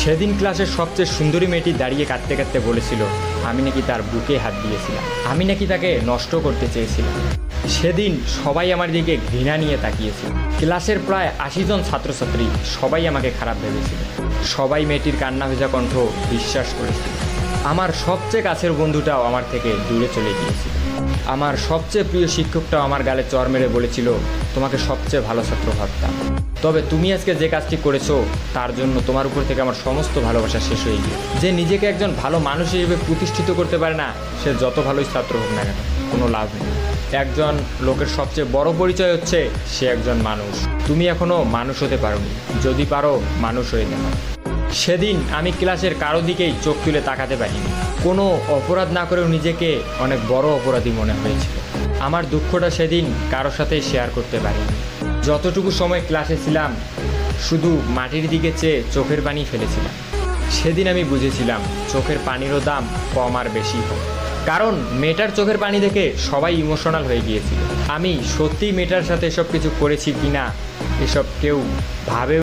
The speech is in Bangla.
সেদিন ক্লাসের সবচেয়ে সুন্দরী মেয়েটি দাঁড়িয়ে কাঁদতে কাঁদতে বলেছিল আমি নাকি তার বুকে হাত দিয়েছিলাম, আমি নাকি তাকে নষ্ট করতে চেয়েছিলাম। সেদিন সবাই আমার দিকে ঘৃণা নিয়ে তাকিয়েছিল। ক্লাসের প্রায় 80 জন ছাত্রছাত্রী সবাই আমাকে খারাপ ভেবেছিল। সবাই মেয়েটির কান্না ভেজা কণ্ঠ বিশ্বাস করেছিল। আমার সবচেয়ে কাছের বন্ধুটাও আমার থেকে দূরে চলে গিয়েছিল। আমার সবচেয়ে প্রিয় শিক্ষকটাও আমার গালে চড় মেরে বলেছিল তোমাকে সবচেয়ে ভালো ছাত্র ভাবতাম, তবে তুমি আজকে যে কাজটি করেছো তার জন্য তোমার উপর থেকে আমার সমস্ত ভালোবাসা শেষ হয়ে গিয়ে। যে নিজেকে একজন ভালো মানুষ হিসেবে প্রতিষ্ঠিত করতে পারে না, সে যত ভালোই ছাত্র হোক না কেন, কোনো লাভ নেই। একজন লোকের সবচেয়ে বড় পরিচয় হচ্ছে সে একজন মানুষ। তুমি এখনো মানুষ হতে পারোনি, যদি পারো মানুষ হয়ে যাও। সেদিন আমি ক্লাসের কারো দিকেই চোখ তুলে তাকাতে পারিনি। কোনো অপরাধ না করেও নিজেকে অনেক বড় অপরাধী মনে হয়েছিল। আমার দুঃখটা সেদিন কারোর সাথে শেয়ার করতে পারিনি। যতটুকু সময় ক্লাসে ছিলাম শুধু মাটির দিকে চেয়ে চোখের পানি ফেলেছিলাম। সেদিন আমি বুঝেছিলাম চোখের পানিরও দাম কম আর বেশি হোক, কারণ মেয়েটার চোখের পানি দেখে সবাই ইমোশনাল হয়ে গিয়েছিল। আমি সত্যিই মেয়েটার সাথে এসব কিছু করেছি কিনা এসব কেউ ভাবে